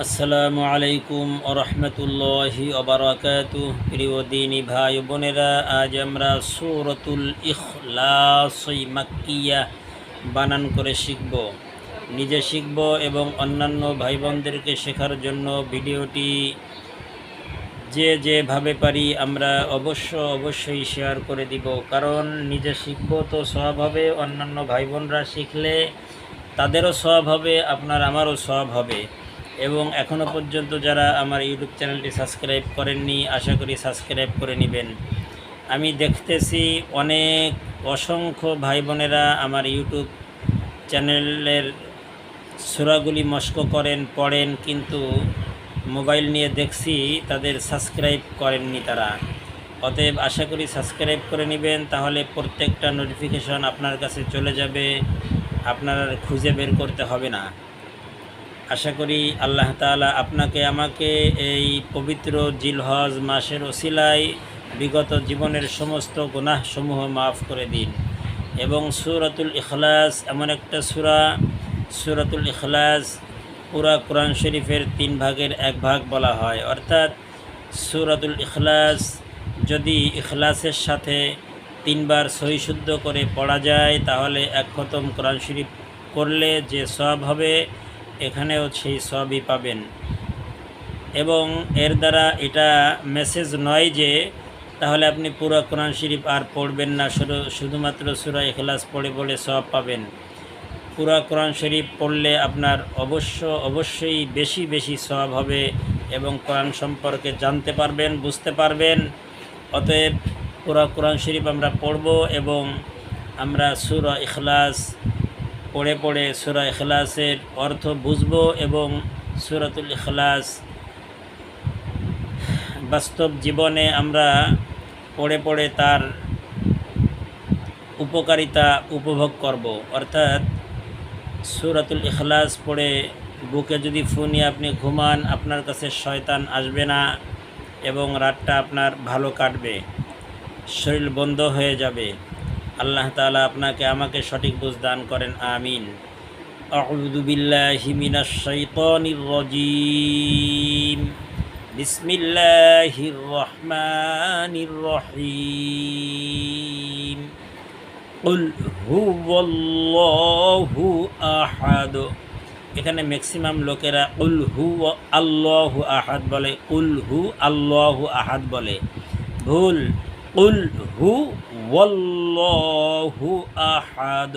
আসসালামু আলাইকুম ওরহমতুল্লাহি ওবারাকাতুহ। প্রিয় দিনী ভাই বোনেরা, আজ আমরা সূরাতুল ইখলাস মাক্কিয়া বানান করে শিখব, নিজে শিখব এবং অন্যান্য ভাই বোনদেরকে শেখার জন্য ভিডিওটি যেভাবে পারি আমরা অবশ্যই শেয়ার করে দিব। কারণ নিজে শিখব তো সওয়াব হবে, অন্যান্য ভাই বোনরা শিখলে তাদেরও সওয়াব হবে, আপনার আমারও সওয়াব হবে। এবং এখনও পর্যন্ত যারা আমার ইউটিউব চ্যানেলটি সাবস্ক্রাইব করেননি, আশা করি সাবস্ক্রাইব করে নেবেন। আমি দেখতেছি অসংখ্য ভাই বোনেরা আমার ইউটিউব চ্যানেলের সূরাগুলি মস্ক করেন, পড়েন, কিন্তু মোবাইল নিয়ে দেখছি তাদের সাবস্ক্রাইব করেননি তারা। অতএব আশা করি সাবস্ক্রাইব করে নেবেন, তাহলে প্রত্যেকটা নোটিফিকেশন আপনার কাছে চলে যাবে, আপনার খুঁজে বের করতে হবে না। আশা করি আল্লাহ তাআলা আপনাকে আমাকে এই পবিত্র জিলহজ মাসের ওসিলায় বিগত জীবনের সমস্ত গুনাহসমূহ মাফ করে দিন। এবং সূরাতুল ইখলাস এমন একটা সূরাতুল ইখলাস পুরা কোরআন শরীফের 3 ভাগের 1 ভাগ বলা হয়। অর্থাৎ সূরাতুল ইখলাস যদি ইখলাসের সাথে 3 বার সহি শুদ্ধ করে পড়া যায়, তাহলে 1 খতম কোরআন শরীফ করলে যে সওয়াব হবে, এখানেও সেই সওয়াবই পাবেন। এবং এর দ্বারা এটা মেসেজ নয় যে তাহলে আপনি পুরো কোরআন শরীফ আর পড়বেন না, শুধুমাত্র সূরা ইখলাস পড়ে সওয়াব পাবেন। পুরা কোরআন শরীফ পড়লে আপনার অবশ্যই বেশি সওয়াব হবে এবং কোরআন সম্পর্কে জানতে পারবেন, বুঝতে পারবেন। অতএব পুরা কোরআন শরীফ আমরা পড়ব এবং আমরা সূরা ইখলাস পড়ে সূরা ইখলাসের অর্থ বুঝব এবং সূরাতুল ইখলাস বাস্তব জীবনে আমরা পড়ে তার উপকারিতা উপভোগ করব। অর্থাৎ সূরাতুল ইখলাস পড়ে বুকে যদি ফু নিয়ে আপনি ঘুমান, আপনার কাছে শয়তান আসবে না এবং রাতটা আপনার ভালো কাটবে, শরীর বন্ধ হয়ে যাবে। আল্লাহ তাআলা আপনাকে আমাকে সঠিক বুঝ দান করেন, আমিন। আউযু বিল্লাহি মিনাশ শাইতানির রাজীম। বিসমিল্লাহির রহমানির রহিম। কুল হুয়াল্লাহু আহাদ। এখানে ম্যাক্সিমাম লোকেরা কুল হু আল্লাহু আহাদ বলে, কুল হু আল্লাহু আহাদ বলে, ভুল। কুল হু ওয়াল্লাহু আহাদ।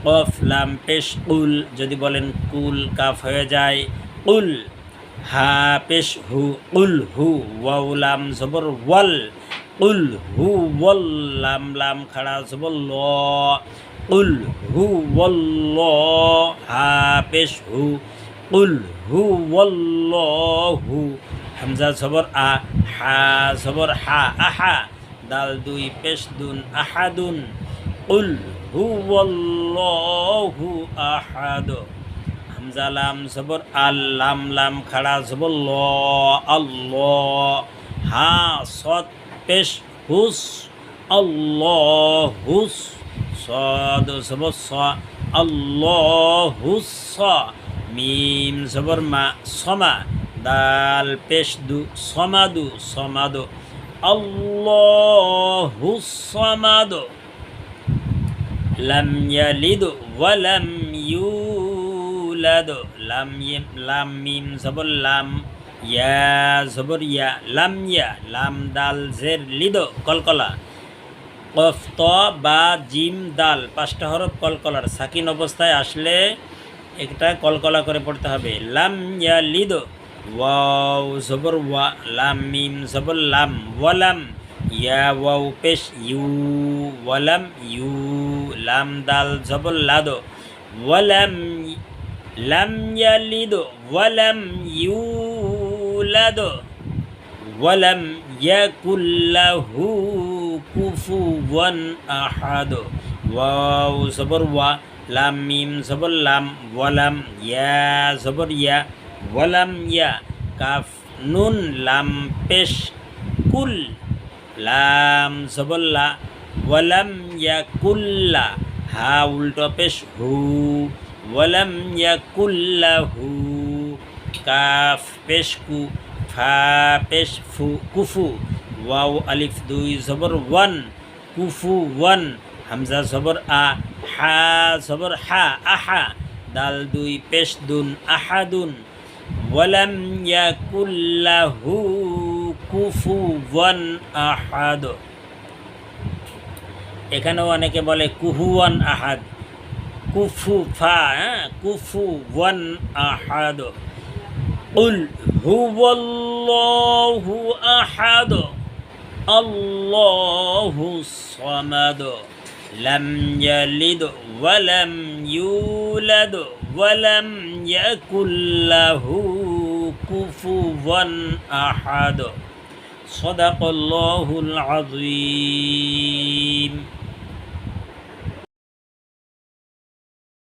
কফ লাম পেশ কুল, যদি বলেন কুল কাফ হয়ে যায়। কুল হা পেশ হু, কুল হু। ওয়াও লাম জবর ওয়াল, কুল হু ওয়াল। লাম লাম খাড়া জবর ল, কুল হু ওয়াল্ল। হা পেশ হু, কুল হু ওয়াল্লাহু। হামজা জবর আ, হা জবর হা, আহা। দাল 2 পেশ দুন, আহাদুন। কুল হু ওয়াল্লাহু আহাদ। হামজা লাম জবর আল, লাম লাম খাড়া জবর ল, আল্লাহ। হা সদ পেশ হুস, আল্লাহুস। সদ জবর স, আল্লাহুস। মিম জবর মা, সমা। দাল পেশ দু, সমাদু, সমাদু। আল্লাহুস সমাদ। লাম ইয়ালিদ ওয়া লাম ইউলাদ। লাম মিম জবর লাম, ইয়া জবর ইয়া, লাম ইয়া। লাম দাল জের লিদ, কলকলা। কফ ত বা জিম দাল 5টা হরফ কলকলার, সাকিন অবস্থায় আসলে একটা কলকলা করে পড়তে হবে। লাম ইয়ালিদ। ওয়াও জবর ওয়া, লাম মিম জবর লাম, ওয়ালাম। ইয়া ওয়াও পেশ ইউ, ওয়ালাম ইউ। লাম দাল জবর লাদ, ওয়ালাম। লাম ইয়ালিদ ওয়ালাম ইউলাদ। ওয়ালাম ইয়াকুল লাহু কুফুওয়ান আহাদ। ওয়াও জবর ওয়া, লাম মিম জবর লাম, ওয়ালাম। ইয়া জবর ইয়া, ওয়ালাম ইয়া। কাফ নুন লাম পেশ কুল, লাম জবর লা, ওয়ালাম ইয়াকুল্লা। হা উল্টো পেশ হু, ওয়ালাম ইয়াকুল্লাহু। কাফ পেশ কু, ফা পেশ ফু, কুফু, ওয়াও আলিফ 2 জবর ওয়ান, কুফু ওয়ান, হামজা জবর আ, হা জবর হা, আহা, দাল 2 পেশ দুন, আহাদুন, ওয়ালাম ইয়াকুল্লাহু কুফুওয়ান আহাদ। এখানেও অনেকে বলে কুহুয়ান আহাদ, কুফু ফা, কুফুওয়ান আহাদ। কুল হুয়াল্লাহু আহাদ, আল্লাহুস সামাদ, লাম ইয়ালিদ ওয়ালাম ইউলাদ ওয়ালাম ইয়াকুল লাহু কুফুওয়ান আহাদ। সাদাকাল্লাহুল আযীম।